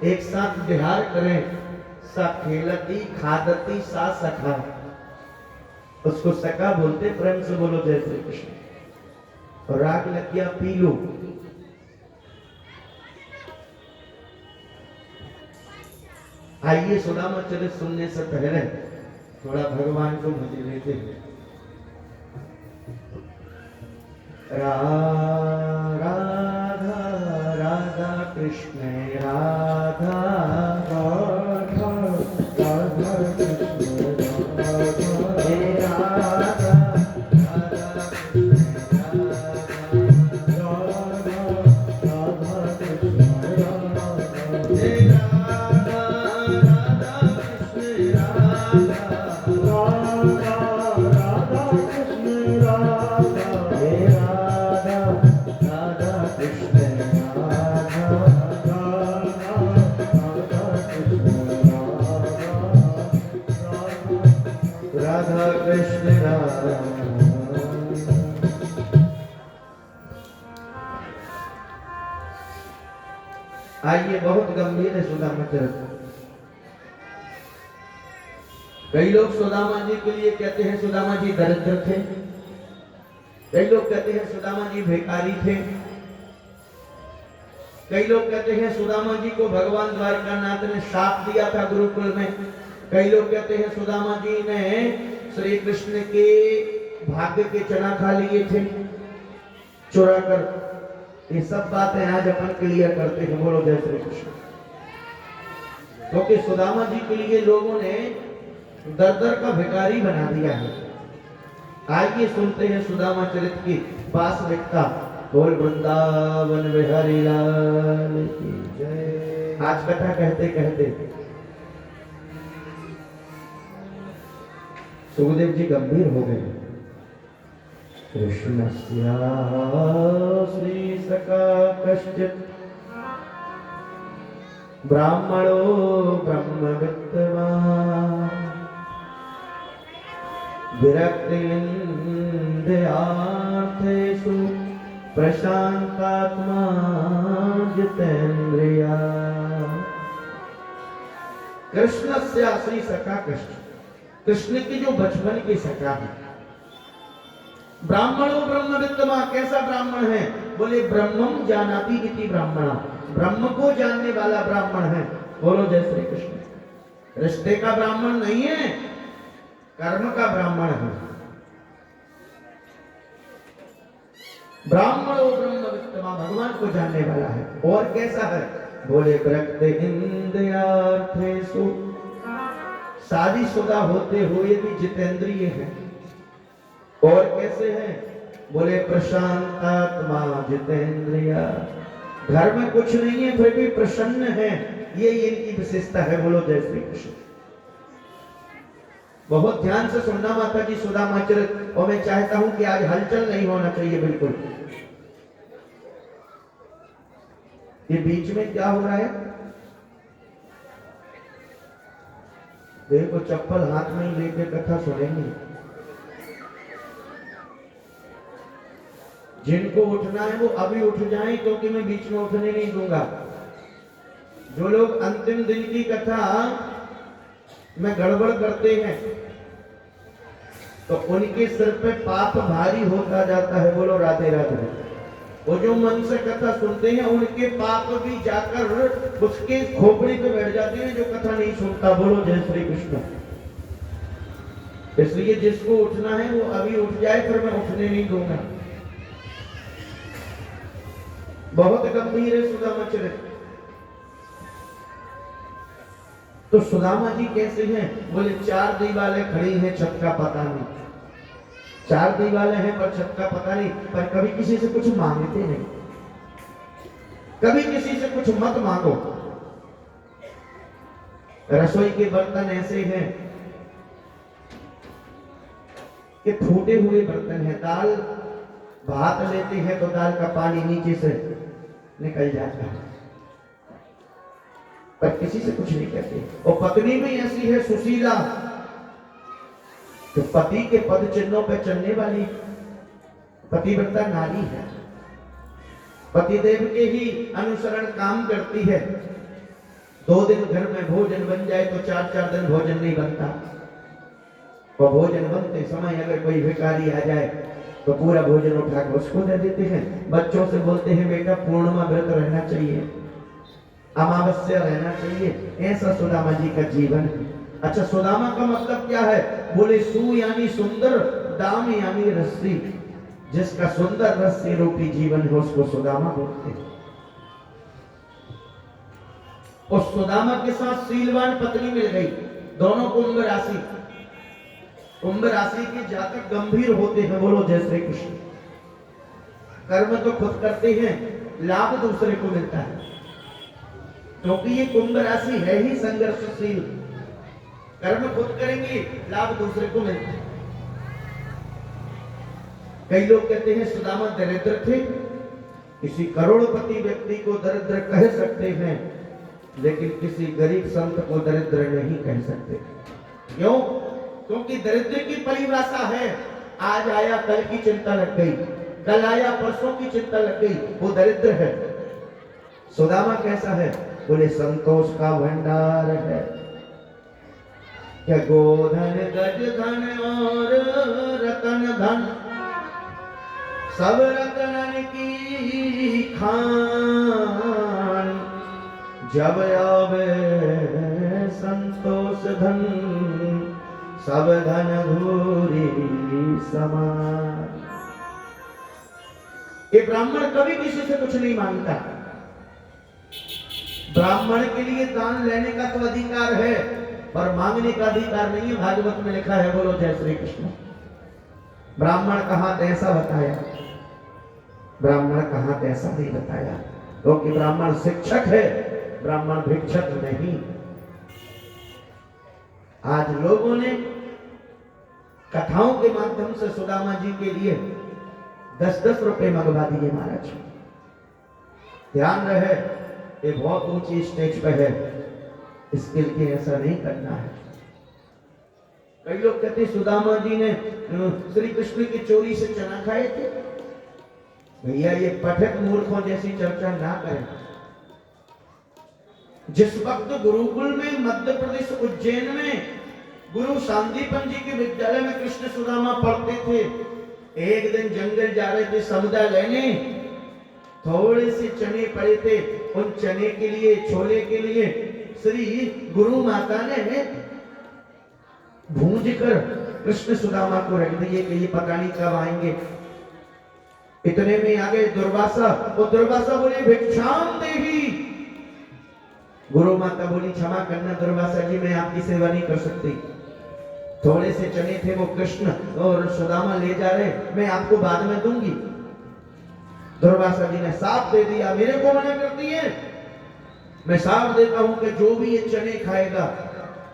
एक साथ विहार करें। सा खेलती खादती सा सखा, उसको सखा बोलते। प्रेम से बोलो जय श्री कृष्ण। और राग लग गया पीलू। आइए सुदामा चरित सुनने से पहले थोड़ा भगवान को भज लेते हैं। राधा राधा कृष्ण राधा राधा राधा कृष्ण राधा हे राधा राधा कृष्ण राधा राधा कृष्ण राधा हे राधा राधा कृष्ण राधा कृष्ण राधा हे राधा राधा कृष्ण राधा कृष्ण राधा। आइए बहुत गंभीर है सुदामा चरित। कई लोग सुदामा जी के लिए कहते हैं सुदामा जी दरिद्र थे, कई लोग कहते हैं सुदामा जी भिखारी थे, कई लोग कहते हैं सुदामा जी को भगवान द्वारकानाथ ने शाप दिया था गुरुकुल में, कई लोग कहते हैं सुदामा जी ने श्री कृष्ण के भाग्य के चना खा लिए थे चुरा कर। ये सब बातें आज अपन क्लियर करते हैं। बोलो जय श्री कृष्ण। क्योंकि सुदामा जी के लिए लोगों ने दर दर का भिखारी बना दिया है। आइए सुनते हैं सुदामा चरित की वास्तविकता। बोल वृंदावन बिहारी लाल की जय। आज कथा कहते कहते सुखदेव जी गंभीर हो गए। कृष्णस्य श्री सखा कश्चित् ब्राह्मणो ब्रह्मविद्वान् विरक्तिन्द्रियार्थेषु प्रशान्तात्मा जितेन्द्रिया। कृष्णस्य श्री सखा कश्चित्, कृष्ण की जो बचपन की सखा है। ब्राह्मणो ब्रह्मविद्वान्, कैसा ब्राह्मण है? बोले ब्रह्मम जानाति इति ब्राह्मणा, ब्रह्म को जानने वाला ब्राह्मण है। बोलो जय श्री कृष्ण। रिश्ते का ब्राह्मण नहीं है, कर्म का ब्राह्मण है। ब्राह्मणो ब्रह्मविद्वान्, भगवान को जानने वाला है। और कैसा है? बोले विरक्त इंद्रियार्थेषु, शादीशुदा होते हुए भी जितेंद्रिय है। और कैसे हैं? बोले प्रशांतात्मा जितेंद्रिया, घर में कुछ नहीं है फिर भी प्रसन्न है। ये इनकी विशेषता है। बोलो जय श्री कृष्ण। बहुत ध्यान से सुनना माता जी सुदामा चरित। और मैं चाहता हूं कि आज हलचल नहीं होना चाहिए बिल्कुल। ये बीच में क्या हो रहा है? देखो चप्पल हाथ में ही लेकर कथा सुनेंगे। जिनको उठना है वो अभी उठ जाएं, क्योंकि मैं बीच में उठने नहीं दूंगा। जो लोग अंतिम दिन की कथा में गड़बड़ करते हैं तो उनके सिर पे पाप भारी होता जाता है। बोलो राधे राधे। वो जो मन से कथा सुनते हैं उनके पाप भी जाकर उसके खोपड़ी पे बैठ जाते हैं जो कथा नहीं सुनता। बोलो जय श्री कृष्ण। इसलिए जिसको उठना है वो अभी उठ जाए, फिर मैं उठने नहीं दूंगा। बहुत गंभीर है सुदामा चरित। तो सुदामा जी कैसे हैं? बोले चार दीवालें खड़ी हैं, छत का पता नहीं। चार दीवालें हैं पर छत का पता नहीं। पर कभी किसी से कुछ मांगते नहीं, कभी किसी से कुछ मत मांगो। रसोई के बर्तन ऐसे हैं कि फूटे हुए बर्तन है। दाल भात लेते हैं तो दाल का पानी नीचे से निकल जाता है, पर किसी से कुछ नहीं कहते। और पत्नी भी ऐसी है सुशीला, तो पति के पद चिन्हों पर चलने वाली पतिव्रता नारी है। पतिदेव के ही अनुसरण काम करती है। 2 दिन घर में भोजन बन जाए तो 4-4 दिन भोजन नहीं बनता। और भोजन बनते समय अगर कोई भिखारी आ जाए तो पूरा भोजन उठा कर उसको दे देते हैं। बच्चों से बोलते हैं बेटा पूर्णिमा व्रत रहना चाहिए, अमावस्या रहना चाहिए। ऐसा सुदामा जी का जीवन है। अच्छा, सुदामा का मतलब क्या है? बोले सु यानी सुंदर, दाम यानी रस्सी। जिसका सुंदर रस्सी रूपी जीवन है उसको सुदामा बोलते हैं। उस सुदामा के साथ शीलवान पत्नी मिल गई, दोनों कुंभ राशि। कुंभ राशि के जातक गंभीर होते हैं। बोलो जय श्री कृष्ण। कर्म तो खुद करते हैं, लाभ दूसरे को मिलता है, क्योंकि ये कुंभ राशि है ही संघर्षशील। कर्म खुद करेंगे, लाभ दूसरे को मिलता है। कई लोग कहते हैं सुदामा दरिद्र थे। किसी करोड़पति व्यक्ति को दरिद्र कह सकते हैं, लेकिन किसी गरीब संत को दरिद्र नहीं कह सकते। क्यों? क्योंकि दरिद्र की परिभाषा है आज आया कल की चिंता लग गई, कल आया परसों की चिंता लग गई, वो दरिद्र है। सुदामा कैसा है? बोले संतोष का भंडार है। क्या गोधन गज धन और रतन धन, सब रतनन की खान। जब आवे संतोष धन, सब धन धूरी समान। ये ब्राह्मण कभी किसी से कुछ नहीं मांगता। ब्राह्मण के लिए दान लेने का तो अधिकार है, पर मांगने का अधिकार नहीं है। भागवत में लिखा है, बोलो जय श्री कृष्ण। ब्राह्मण कहां तैसा बताया, ब्राह्मण कहां तैसा नहीं बताया, क्योंकि ब्राह्मण शिक्षक है, ब्राह्मण भिक्षक नहीं। आज लोगों ने कथाओं के माध्यम से सुदामा जी के लिए 10-10 रुपए मंगवा दिए महाराज। ध्यान रहे, ये बहुत ऊंची स्टेज पे है, इसके लिए ऐसा नहीं करना है। कई लोग कहते सुदामा जी ने श्री कृष्ण की चोरी से चना खाए थे। भैया ये पठक मूर्खों जैसी चर्चा ना करें। जिस वक्त गुरुकुल में मध्य प्रदेश उज्जैन में गुरु शांतिपन जी के विद्यालय में कृष्ण सुदामा पढ़ते थे, एक दिन जंगल जा रहे थे समुदा लेने, थोड़े से चने पड़े थे। उन चने के लिए, छोले के लिए श्री गुरु माता ने भूंज कर कृष्ण सुदामा को रख दिए कि ये पता नहीं कब आएंगे। इतने में आ गए दुर्वासा। वो दुर्वासा बोले भिक्षाम देवी। गुरु माता बोली क्षमा करना दुर्वासा जी, मैं आपकी सेवा नहीं कर सकती। थोड़े से चने थे, वो कृष्ण और सुदामा ले जा रहे, मैं आपको बाद में दूंगी। दुर्वासा जी ने साफ दे दिया, मेरे को मना कर दिए। मैं साफ देता हूं कि जो भी ये चने खाएगा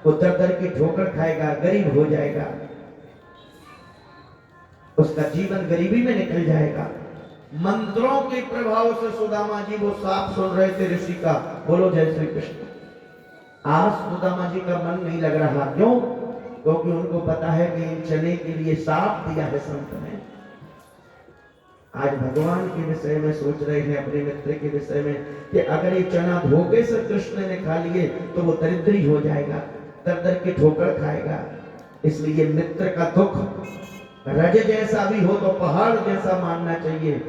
वो दर-दर की ठोकर खाएगा, गरीब हो जाएगा, उसका जीवन गरीबी में निकल जाएगा। मंत्रों के प्रभाव से सुदामा जी वो साफ सुन रहे थे ऋषि का। बोलो जय श्री कृष्ण। आज सुदामा जी का मन नहीं लग रहा। क्यों? क्योंकि उनको पता है कि इन चने के लिए साफ दिया है संत ने। आज भगवान के विषय में सोच रहे हैं, अपने मित्र के विषय में, कि अगर ये चना धोखे से कृष्ण ने खा लिए तो वो दरिद्री हो जाएगा, दर दर की ठोकर खाएगा। इसलिए मित्र का दुख रज जैसा भी हो तो पहाड़ जैसा मानना चाहिए।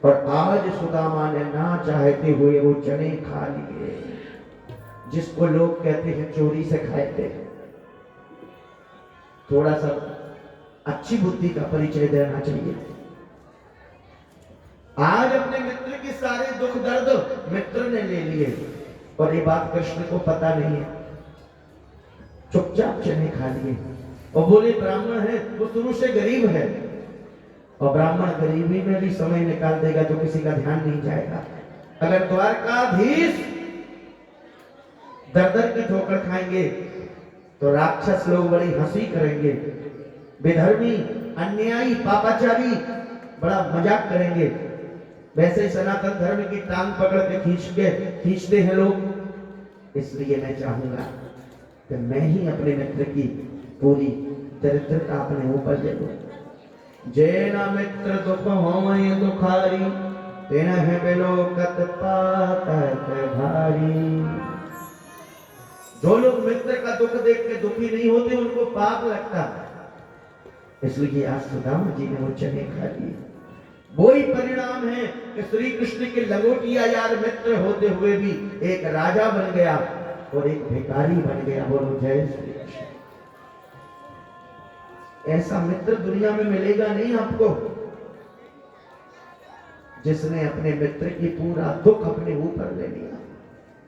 और आज सुदामा ने ना चाहते हुए वो चने खा लिए, जिसको लोग कहते हैं चोरी से खाए थे। थोड़ा सा अच्छी बुद्धि का परिचय देना चाहिए। आज अपने मित्र के सारे दुख दर्द मित्र ने ले लिए, और ये बात कृष्ण को पता नहीं है। चुपचाप चने खा लिए और बोले ब्राह्मण है, वो शुरू से गरीब है, और ब्राह्मण गरीबी में भी समय निकाल देगा तो किसी का ध्यान नहीं जाएगा। अगर द्वारकाधीश दर दर की ठोकर खाएंगे तो राक्षस लोग बड़ी हंसी करेंगे, बेधर्मी, अन्यायी, पापाचारी बड़ा मजाक करेंगे। वैसे ही सनातन धर्म की टांग पकड़ के खींचते हैं लोग। इसलिए मैं चाहूंगा कि मैं ही अपने मित्र की पूरी दरिद्रता अपने ऊपर ले लूं। जैना मित्र दुख होमय दुखारी, तेना है बिलोकत पातक भारी। जो लोग मित्र का दुख देख के दुखी नहीं होते उनको पाप लगता है। इसलिए आज सुदामा जी ने वो चने खा लिए। वही परिणाम है कि श्री कृष्ण के लंगोटिया यार मित्र होते हुए भी एक राजा बन गया और एक भिखारी बन गया। बोलो जय श्री कृष्ण। ऐसा मित्र दुनिया में मिलेगा नहीं आपको, जिसने अपने मित्र की पूरा दुख अपने ऊपर ले लिया।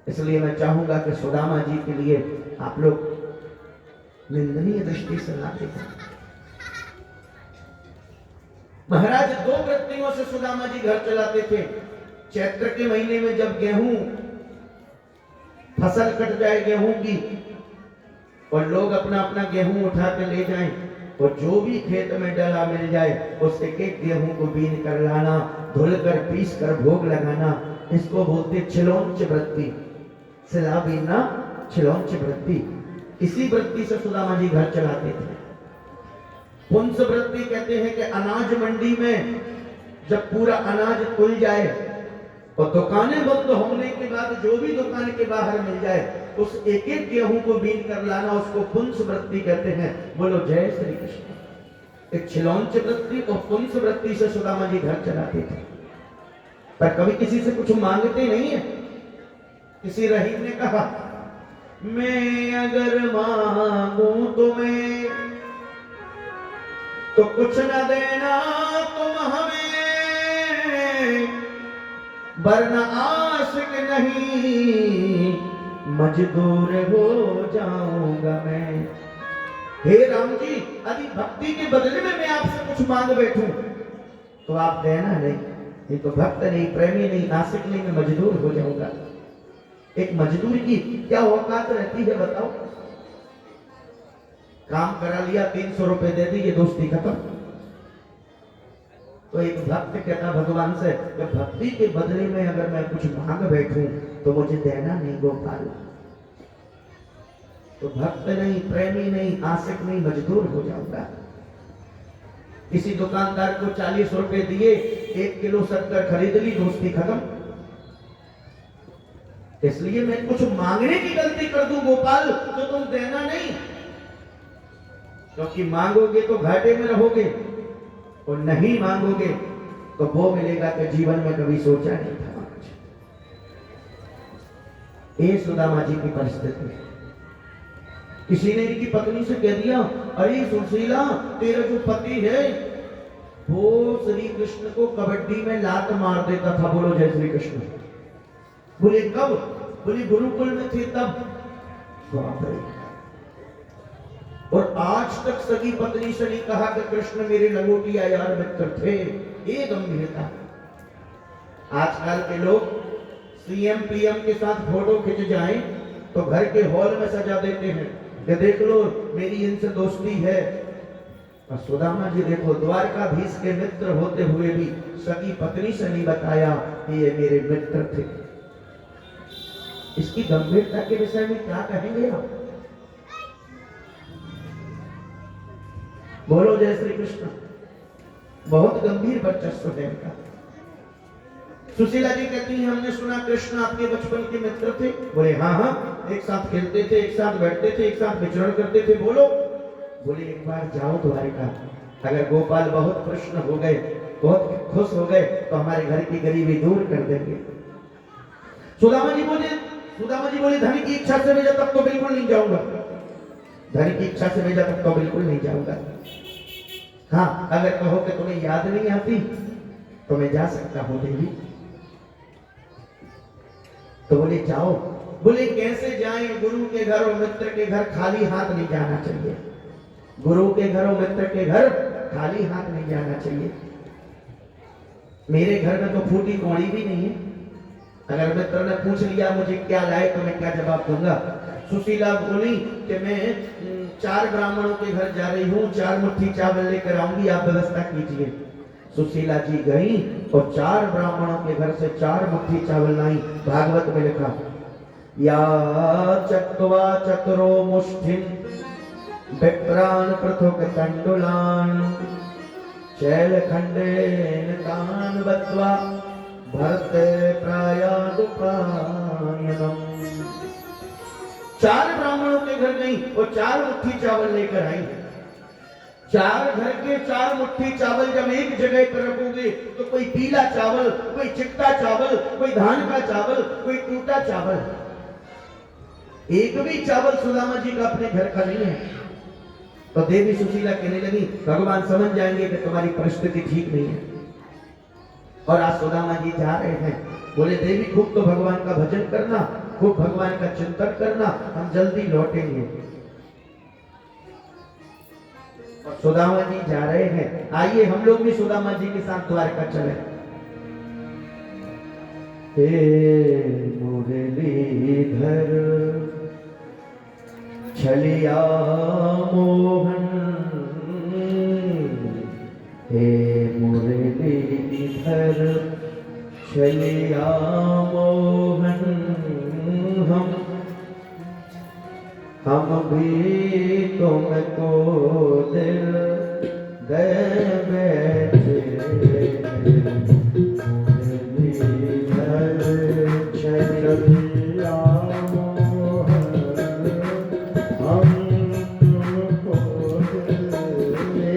इसलिए मैं चाहूंगा कि सुदामा जी के लिए आप लोग निंदनीय दृष्टि से ना देखें। महाराज दो वृत्तियों से सुदामा जी घर चलाते थे। चैत्र के महीने में जब गेहूं फसल कट जाए गेहूं की और लोग अपना अपना गेहूं उठा के ले जाएं और जो भी खेत में डला मिल जाए उस एक एक गेहूं को बीन कर लाना, धुल कर पीस कर भोग लगाना, इसको बोलते छिलोंच वृत्ति। सिला बीना छिलोंच वृत्ति। इसी वृत्ति से सुदामा जी घर चलाते थे। पुंस वृत्ति कहते हैं कि अनाज मंडी में जब पूरा अनाज तुल जाए और दुकानें बंद होने के बाद जो भी दुकान के बाहर मिल जाए उस एक एक गेहूं को बीन कर लाना, उसको पुंस वृत्ति कहते हैं। बोलो जय श्री कृष्ण। एक छिलोंच वृत्ति और पुंस वृत्ति से सुदामा जी घर चलाते थे, पर कभी किसी से कुछ मांगते नहीं है। किसी रहीम ने कहा, मैं अगर मांगू तुम्हें तो कुछ न देना तुम हमें, वरना आशिक नहीं मजदूर हो जाऊंगा मैं। हे राम जी, यदि भक्ति के बदले में मैं आपसे कुछ मांग बैठूं तो आप देना नहीं। ये तो भक्त नहीं, प्रेमी नहीं, आशिक नहीं, मैं मजदूर हो जाऊंगा। एक मजदूर की क्या औकात रहती है बताओ? काम करा लिया, 300 रुपए दे दिए, दोस्ती खत्म। तो एक भक्त कहता भगवान से, भक्ति के बदले में अगर मैं कुछ मांग बैठूं तो मुझे देना नहीं गोपाल। तो भक्त नहीं, प्रेमी नहीं, आशिक नहीं, मजदूर हो जाऊंगा। किसी दुकानदार को 40 रुपए दिए, 1 किलो शक्कर खरीद ली, दोस्ती खत्म। इसलिए मैं कुछ मांगने की गलती कर दूं गोपाल तो तुम देना नहीं, क्योंकि मांगोगे तो घाटे में रहोगे और नहीं मांगोगे तो वो मिलेगा कि जीवन में कभी सोचा नहीं था। ये सुदामा जी की परिस्थिति है। किसी ने इनकी पत्नी से कह दिया, अरे सुशीला, तेरा जो पति है वो श्री कृष्ण को कबड्डी में लात मार देता था। बोलो जय श्री कृष्ण। बोले कब? बोले गुरुकुल में थे तब। बाप रे। और आज तक सगी पत्नी से नहीं कहा कि कृष्ण मेरे लंगोटिया यार मित्र थे। ये गंभीरता। आजकल के लोग सीएम पीएम के साथ फोटो खिंच जाएं तो घर के हॉल में सजा देते हैं कि देख लो मेरी इनसे दोस्ती है। और सुदामा जी देखो, द्वारकाधीश के मित्र होते हुए भी सगी पत्नी से नहीं बताया कि ये मेरे मित्र थे। इसकी गंभीरता के विषय में क्या कहेंगे आप? बोलो जय श्री कृष्ण। बहुत गंभीर वर्चस्व है इनका। सुशीला जी कहती हैं, हमने सुना कृष्ण आपके बचपन के मित्र थे। बोले हाँ हाँ, एक साथ खेलते थे, एक साथ बैठते थे, एक साथ विचरण करते थे। बोलो। बोले एक बार जाओ द्वारिका, अगर गोपाल बहुत प्रसन्न हो गए, बहुत खुश हो गए तो हमारे घर की गरीबी दूर कर देंगे। सुदामा जी बोले धन की इच्छा से भेजा तब तो बिल्कुल नहीं जाऊंगा। धन की इच्छा से भेजा तब तो बिल्कुल नहीं जाऊंगा। हाँ, अगर कहो कि तुम्हें याद नहीं आती तो मैं जा सकता हूं देवी। तो बोले जाओ। बोले कैसे जाएं? गुरु के घर और मित्र के घर खाली हाथ नहीं जाना चाहिए। गुरु के घर और मित्र के घर खाली हाथ नहीं जाना चाहिए। मेरे घर में तो फूटी कौड़ी भी नहीं है। अगर मित्र ने पूछ लिया मुझे क्या लाए तो मैं क्या जवाब दूंगा? सुशीला बोली कि मैं 4 ब्राह्मणों के घर जा रही हूँ, 4 मुट्ठी चावल लेकर आऊंगी, आप व्यवस्था कीजिए। सुशीला जी गई और 4 ब्राह्मणों के घर से 4 मुट्ठी चावल लाई। भागवत में लिखा, या चक्वा चतुरो मुष्ठिन विप्रान पृथुक तंडुलान शैल खंडेन तान बत्वा भरते प्रायादुपायनम। 4 ब्राह्मणों के घर गई और 4 मुट्ठी चावल लेकर आई। 4 घर के 4 मुट्ठी चावल जब एक जगह पर रखोगे तो कोई पीला चावल, कोई चिट्टा चावल, कोई धान का चावल, कोई टूटा चावल, एक भी चावल सुदामा जी का अपने घर का नहीं है। तो देवी सुशीला कहने लगी भगवान समझ जाएंगे कि तुम्हारी परिस्थिति ठीक नहीं है। और आज सुदामा जी जा रहे हैं, बोले देवी खूब तो भगवान का भजन करना, खूब भगवान का चिंतन करना, हम जल्दी लौटेंगे। और सुदामा जी जा रहे हैं, आइए हम लोग भी सुदामा जी के साथ द्वारका चले। हे मुरलीधर छलिया मोहन, हे मुरलीधर छलिया मोहन, हम भी तुमको दिल दे बैठे। मुरलीधर छलिया मोहन, हम तुमको दिल दे